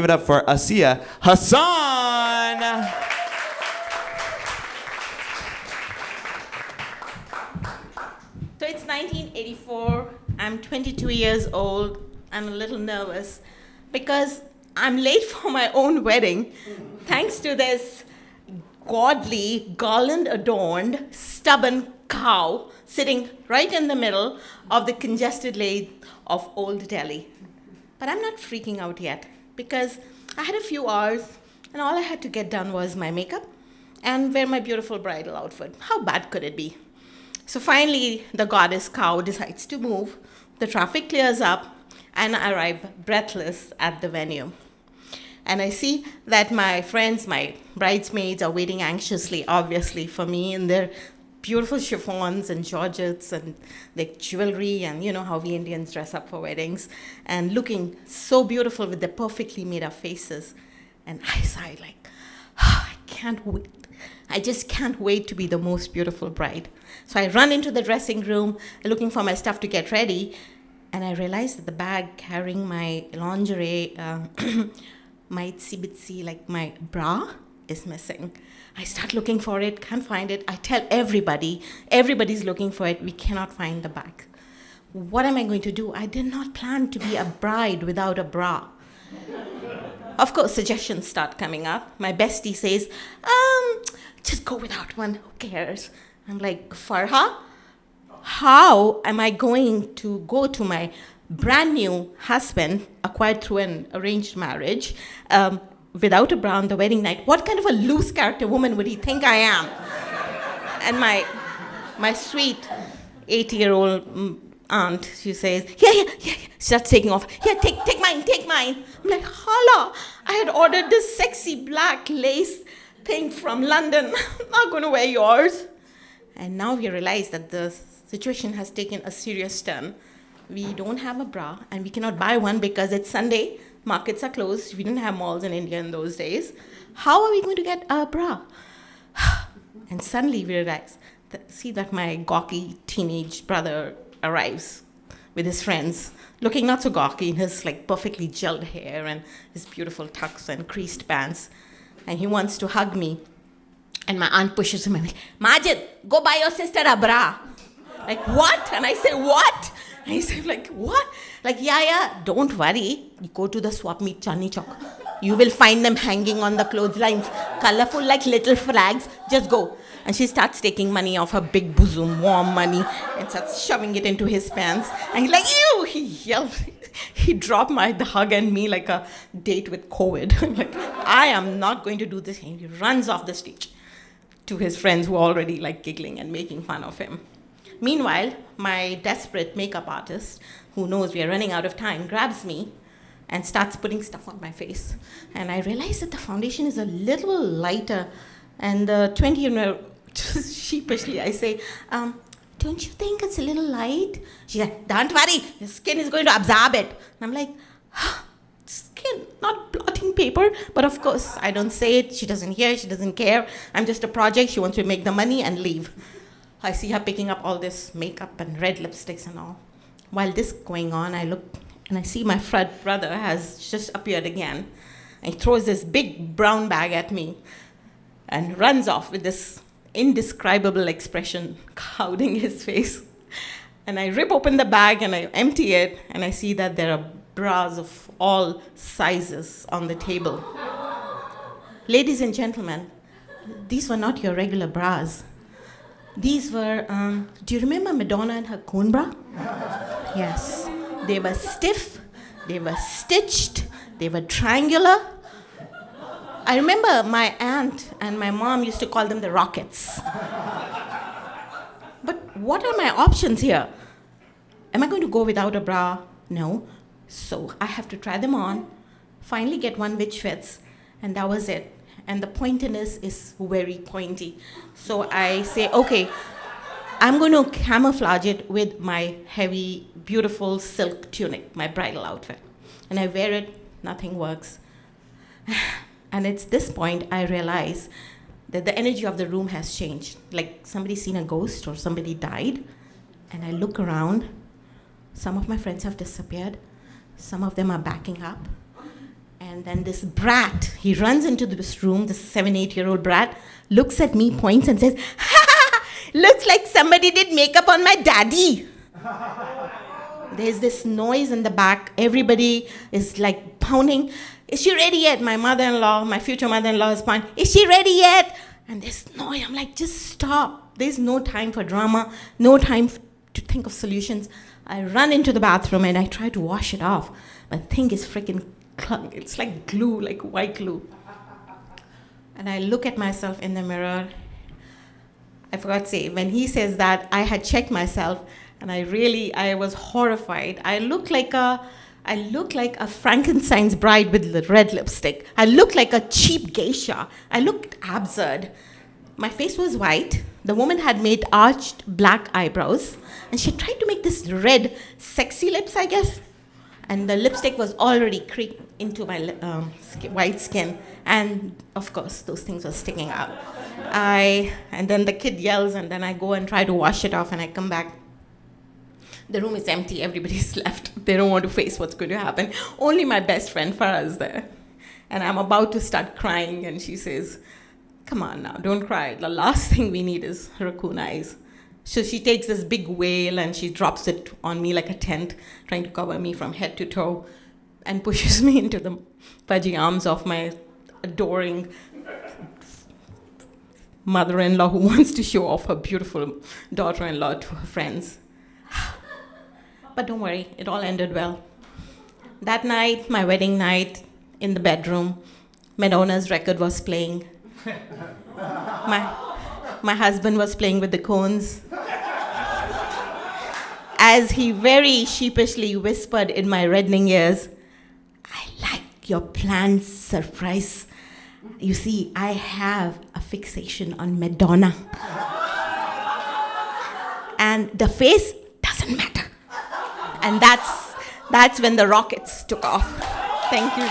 Give it up for Asiya Hasan. So it's 1984. I'm 22 years old. I'm a little nervous because I'm late for my own wedding thanks to this godly, garland adorned, stubborn cow sitting right in the middle of the congested lane of Old Delhi. But I'm not freaking out yet because I had a few hours and all I had to get done was my makeup and wear my beautiful bridal outfit. How bad could it be? So finally, the goddess cow decides to move, the traffic clears up, and I arrive breathless at the venue. And I see that my friends, my bridesmaids, are waiting anxiously, obviously, for me in their beautiful chiffons and georgettes and their jewelry, and you know how we Indians dress up for weddings, and looking so beautiful with their perfectly made up faces. And I sighed like, I can't wait. I just can't wait to be the most beautiful bride. So I run into the dressing room looking for my stuff to get ready, and I realized that the bag carrying my lingerie, my itsy bitsy, like my bra, is missing. I start looking for it, can't find it. I tell everybody, everybody's looking for it. We cannot find the bag. What am I going to do? I did not plan to be a bride without a bra. Of course, suggestions start coming up. My bestie says, just go without one, who cares? I'm like, Farha, how am I going to go to my brand new husband, acquired through an arranged marriage, without a bra on the wedding night? What kind of a loose character woman would he think I am? And my sweet 80-year-old aunt, she says, yeah. She starts taking off. Yeah, take mine. I'm like, holla, I had ordered this sexy black lace thing from London. I'm not going to wear yours. And now we realize that the situation has taken a serious turn. We don't have a bra, and we cannot buy one because it's Sunday. Markets are closed. We didn't have malls in India in those days. How are we going to get a bra? And suddenly we realize, see that my gawky teenage brother arrives with his friends, looking not so gawky in his like perfectly gelled hair and his beautiful tux and creased pants. And he wants to hug me. And my aunt pushes him and like, Majid, go buy your sister a bra. Like, what? And I say, what? And he said, like, what? Like, yeah, don't worry. You go to the swap meet, Chandni Chowk. You will find them hanging on the clotheslines, colorful like little flags. Just go. And she starts taking money off her big bosom, warm money, and starts shoving it into his pants. And he's like, ew! He yelled. He dropped the hug and me like a date with COVID. I'm like, I am not going to do this. And he runs off the stage to his friends who are already like giggling and making fun of him. Meanwhile, my desperate makeup artist, who knows we are running out of time, grabs me and starts putting stuff on my face. And I realize that the foundation is a little lighter. And the 20-year-old, sheepishly, I say, don't you think it's a little light? She's like, don't worry, your skin is going to absorb it. And I'm like, skin, not blotting paper. But of course, I don't say it. She doesn't hear, she doesn't care. I'm just a project. She wants to make the money and leave. I see her picking up all this makeup and red lipsticks and all. While this going on, I look and I see my brother has just appeared again. And he throws this big brown bag at me and runs off with this indescribable expression clouding his face. And I rip open the bag and I empty it, and I see that there are bras of all sizes on the table. Ladies and gentlemen, these were not your regular bras. These were, do you remember Madonna and her cone bra? Yes. They were stiff, they were stitched, they were triangular. I remember my aunt and my mom used to call them the rockets. But what are my options here? Am I going to go without a bra? No. So I have to try them on, finally get one which fits, and that was it. And the pointiness is very pointy. So I say, okay, I'm going to camouflage it with my heavy, beautiful silk tunic, my bridal outfit. And I wear it, nothing works. And it's this point I realize that the energy of the room has changed. Like somebody's seen a ghost or somebody died. And I look around. Some of my friends have disappeared. Some of them are backing up. And And then this brat, he runs into this room, this 7-8-year-old brat, looks at me, points and says, "Ha, looks like somebody did makeup on my daddy." There's this noise in the back. Everybody is like pounding. "Is she ready yet?" My mother-in-law, my future mother-in-law is pounding, "Is she ready yet?" And this noise, I'm like, just stop. There's no time for drama, no time to think of solutions. I run into the bathroom and I try to wash it off. But the thing is freaking clung. It's like glue, like white glue. And I look at myself in the mirror. I forgot to say, when he says that, I had checked myself, and I was horrified. I look like a Frankenstein's bride with the red lipstick. I looked like a cheap geisha. I looked absurd. My face was white. The woman had made arched black eyebrows, and she tried to make this red, sexy lips, I guess. And the lipstick was already creeped into my white skin. And of course, those things were sticking out. And then the kid yells, and then I go and try to wash it off, and I come back. The room is empty. Everybody's left. They don't want to face what's going to happen. Only my best friend Farah is there. And I'm about to start crying, and she says, "Come on now, don't cry. The last thing we need is raccoon eyes." So she takes this big whale and she drops it on me like a tent, trying to cover me from head to toe, and pushes me into the pudgy arms of my adoring mother-in-law who wants to show off her beautiful daughter-in-law to her friends. But don't worry, it all ended well. That night, my wedding night, in the bedroom, Madonna's record was playing. My husband was playing with the cones. As he very sheepishly whispered in my reddening ears, "I like your planned surprise. You see, I have a fixation on Madonna. And the face doesn't matter." And that's when the rockets took off. Thank you.